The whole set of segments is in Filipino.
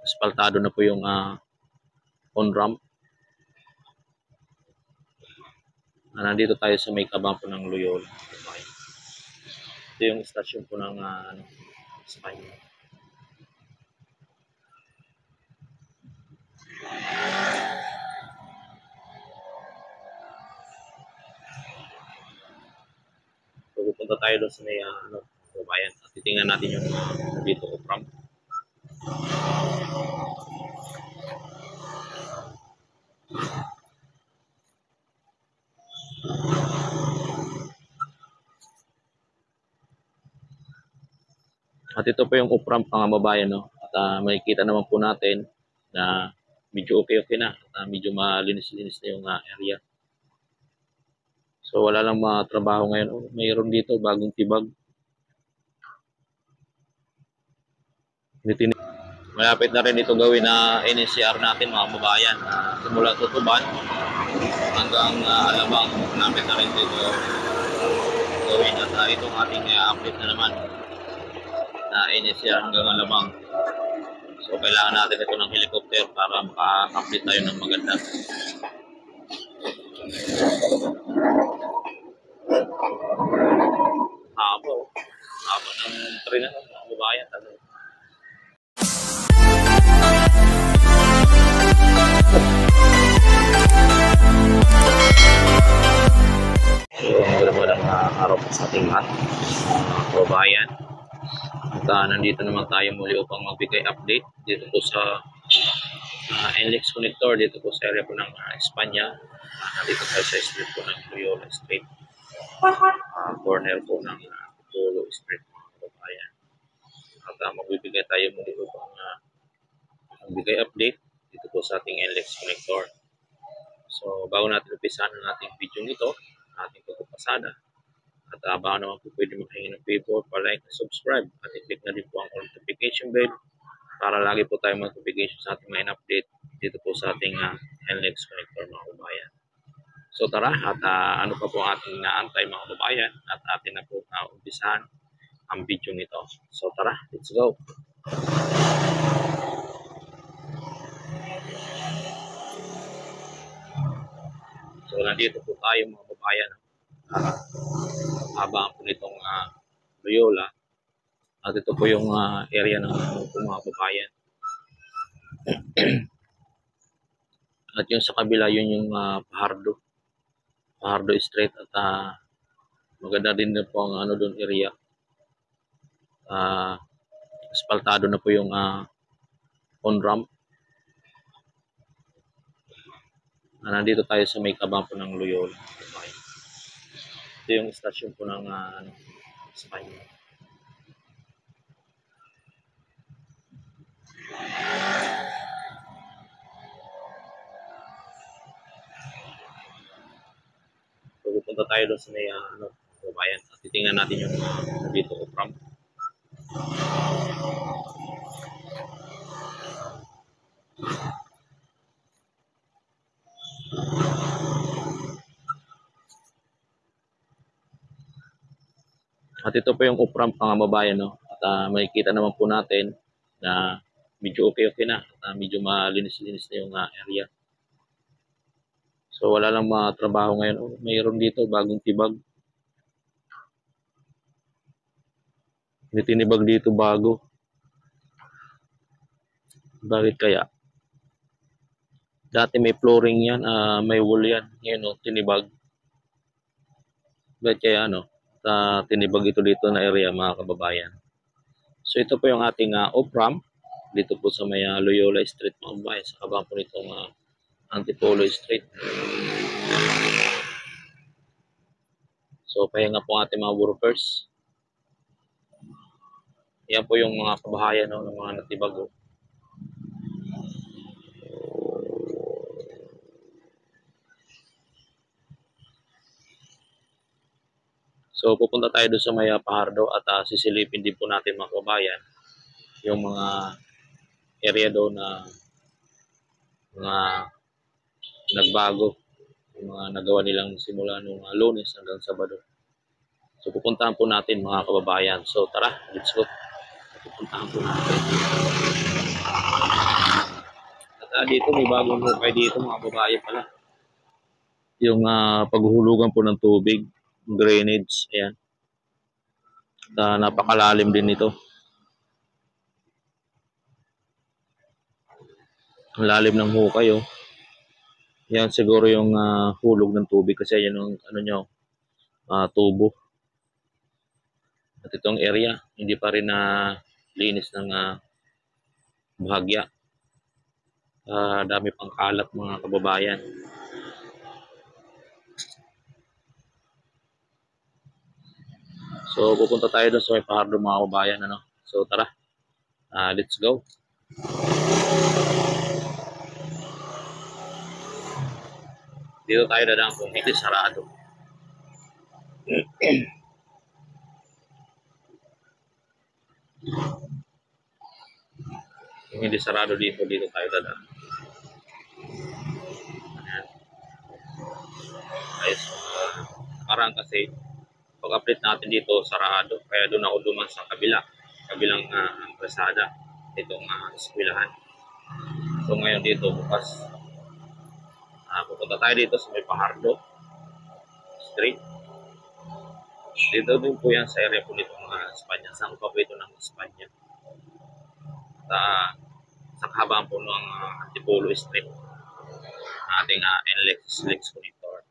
Asfaltado na po yung on-ramp. Nandito tayo sa may kabang po ng Loyola. Okay. Ito yung stasyon po ng Espanya. So, pupunta tayo doon sa may bayan at titingnan natin yung dito on-ramp. At ito po yung off-ramp mga babayan, no? At makikita naman po natin na medyo okay na. At medyo malinis-linis na yung area. So wala lang mga trabaho ngayon. Oh, mayroon dito bagong tibag. Malapit na rin ito gawin na NCR natin mga babayan. Simula Tutuban hanggang Alabang. Malapit na rin dito gawin. At itong ating update na naman na NCR hanggang Alabang. So kailangan natin ito ng helicopter para maka-update tayo ng maganda. Haba ng train na mga babayan. So magandang araw po sa ating lahat mga kababayan. At nandito naman tayo muli upang magbigay update dito po sa NLEX connector dito po sa area po ng Espanya. Nandito tayo sa street po ng Loyola Street, corner po ng Polo Street mga kababayan. At magbibigay tayo muli upang magbigay update dito po sa ating NLEX connector. So bago natin umpisahan ang ating video nito, ating pagpapasada, at baka naman po pwede makahingi ng favor, pa-like at subscribe at i-click na din po ang all notification bell para lagi po tayo mag-notification sa ating mga update dito po sa ating NLEX connector mga kababayan. So tara, at ano pa po ating naantay mga kababayan, at atin na po umpisahan ang video nito. So tara, let's go! So nandito po tayo mga kababayan. Habang po nitong Loyola. At ito po yung area ng mga kababayan. At yung sa kabila, yun yung Fajardo Street. At maganda din na po ang doon area. Asfaltado na po yung on-ramp. Nandito tayo sa may kabang po ng Loyola. Okay. Ito yung stasyon po ng Espanya. So pupunta tayo doon sa may bayan at titingnan natin yung dito off-ramp. At ito po yung off-ramp mga babayan, no? At makikita naman po natin na medyo okay na. At medyo malinis-linis na yung area. So wala lang mga trabaho ngayon. Oh, mayroon dito bagong tibag. May tinibag dito bago. Bakit kaya? Dati may flooring yan, may wool yan. Yan o, tinibag. Bakit kaya tinibag ito dito na area mga kababayan. So ito po yung ating off-ramp dito po sa may Loyola Street mga kababayan, sa kabang po nitong Antipolo Street. So pahinga po ang ating mga workers. Yan po yung mga kabahayan ng mga natibag. So pupunta tayo doon sa may Fajardo at sisilipin din po natin mga kababayan yung mga area doon na mga nagbago, yung mga nagawa nilang simula nung Lunes hanggang Sabado. So pupuntahan po natin mga kababayan. So tara, let's go. Pupuntahan po natin. pala dito, may bagong hukay dito mga babae pala. Yung paghuhulugan po ng tubig, drainage, ayan. Napakalalim din ito. Ang lalim ng hukay, oh. Yan siguro yung hulog ng tubig kasi yan yung ano nyo, tubo. At itong area, hindi pa rin na linis ng bahagya. Dami pang kalat mga kababayan. So pupunta tayo doon sa may Fajardo mga kababayan, ano. So tara, let's go. Dito tayo dadaan kung hindi sarado. Kung hindi sarado dito tayo dadaan. Ayan. Ayos. Parang kasi pag-update natin dito sarado, kaya doon ako duman sa kabilang presada itong eskwelahan. So ngayon dito bukas, pupunta tayo dito sa may Fajardo Street. Dito din po yan sa area po nito mga Espanya. Saan pa po ito ng Espanya? Sa kahabaan po ng Antipolo Street, ating NLEX connector.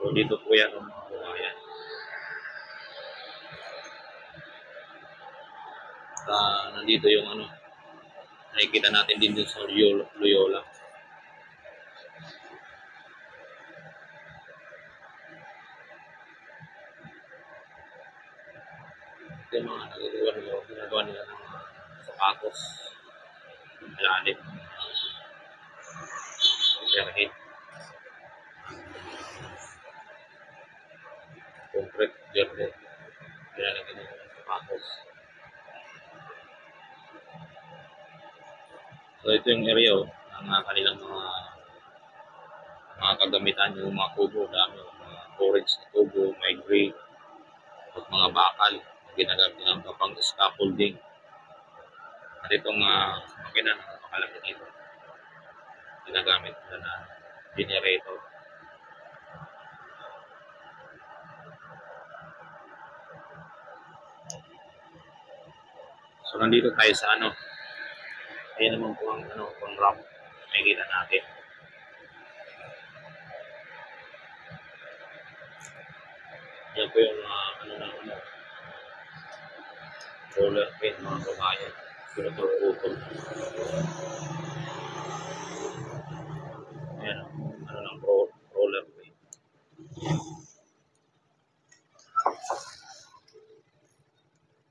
So dito po yan mga kababayan. Nandito yung ano, nakikita natin din sa Loyola. Ito yung mga ginagawa nila ng sapatos, malalim, overhead, concrete, verde, ginagawa nila ng sapatos. So ito yung area ng kanilang mga kagamitan, yung mga kubo, dami, mga orange na kubo, may gray, at mga bakal, ginagamit ng kapang scaffolding. At itong makina na napakalaki dito, ginagamit na generator. So nandito tayo sa ano, ayan naman po ang ramp, makikita natin. Yan po yung roller pin mga kabayan, pinutol-utol. Ayan ng roller pin.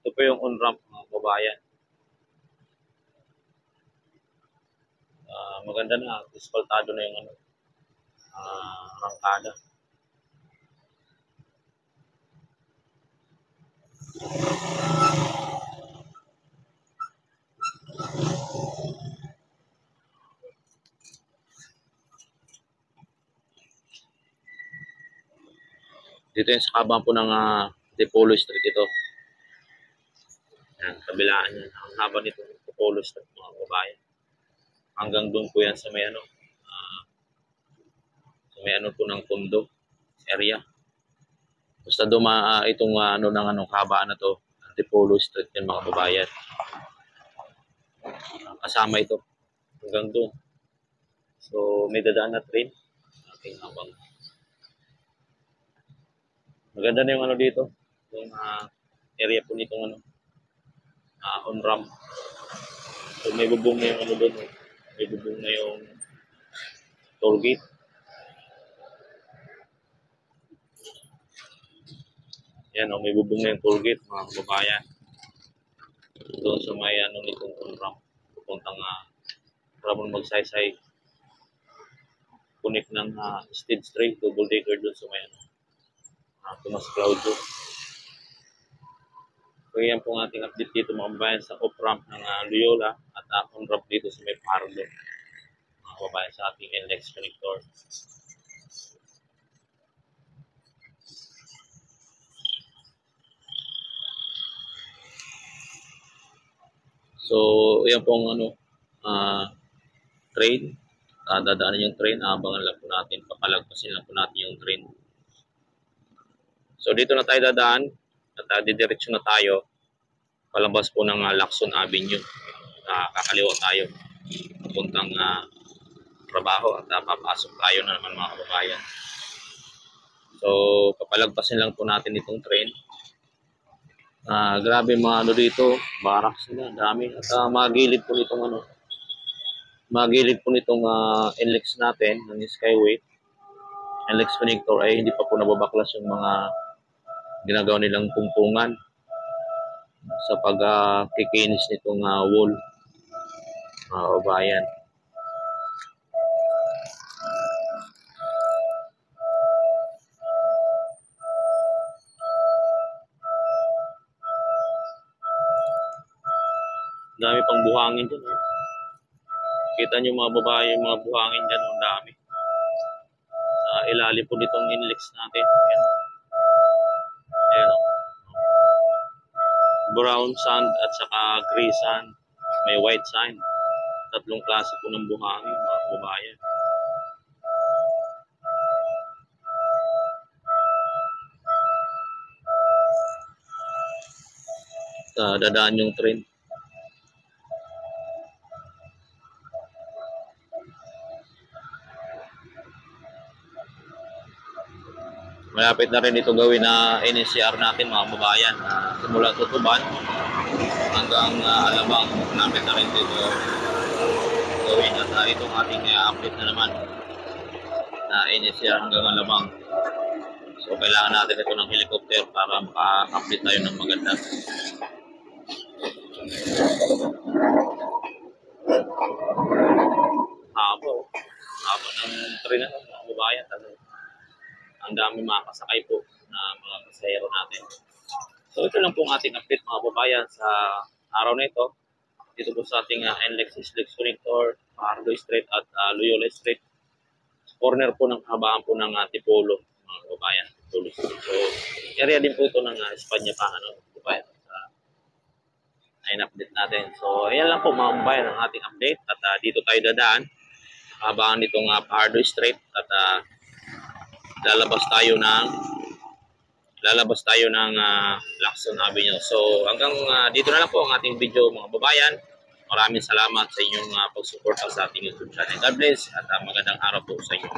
Ito po yung on-ramp mga kabayan. Maganda na, ispaltado na yung rangkada. Dito yung sa kabang po ng Antipolo Street ito. Yan, kabilaan yan. Ang haba nito ng Antipolo Street mga kabayan. Hanggang doon po yan sa may po ng Tondo area. Basta itong ng kabaan na to, Antipolo Street yan mga kabayan. Kasama ito hanggang doon. So may dadaan na train. Ating habang maganda na yung dito, yung area po nitong on ramp. So may bubong na yung doon, may bubong na yung toll gate. Yan may bubong na yung toll gate mga kababayan. Doon sa may nitong on ramp, pupuntang para mo magsaysay, connect ng State Street, double decker doon sa may Tomas Claudio. So yan po ang ating update dito mga kababayan sa off-ramp ng Loyola at on-ramp dito sa may Fajardo mga kababayan sa ating NLEX connector. So, yan pong train. Dadaanan yung train. Abangan lang po natin. Papalagpasin lang po natin yung train. So, dito na tayo dadaan. At didiretso na tayo. Palabas po ng Lacson Avenue. Kakaliwa tayo. Puntang trabaho at papasok tayo na naman mga kababayan. So, papalagpasin lang po natin itong train. Grabe mga dito, barracks nila, dami. At magilid po nitong NLEX natin, ng Skyway. NLEX connector ay hindi pa po nababaklas yung mga ginagawa nilang pungpungan sa pagkikinis nitong wall, mga kababayan. Dami pang buhangin dyan. Kita nyo mga babae, yung mga buhangin dyan. Ang dami. Ilalim po nitong NLEX natin. Ayan. Ayan. Brown sand at saka gray sand. May white sand. Tatlong klase po ng buhangin mga babae. Dadaan yung train. Malapit na rin ito gawin na NCR natin mga kababayan. Simula Tutuban hanggang Alabang. Malapit na rin dito gawin. At itong ating update na naman na NCR hanggang Alabang. So kailangan natin ito ng helicopter para maka-update tayo ng maganda. Haba ng train na mga kababayan. Ang dami makakasakay po na mga pasahero natin. So ito lang pong ating update mga kababayan sa araw na ito. Dito po sa ating NLEX connector, Pardo Street at Loyola Street. Corner po ng kahabaan po ng Tipolo mga kababayan. So area din po ito ng Espanya pa kababayan. Ayun update natin. So ayan lang po mga kababayan ang ating update. At dito tayo dadaan. Kahabaan nitong Pardo Street at lalabas tayo ng Lacson Avenue. So hanggang dito na lang po ang ating video mga babayan. Maraming salamat sa inyong pagsuporta sa ating YouTube channel. God bless at magandang araw po sa inyo.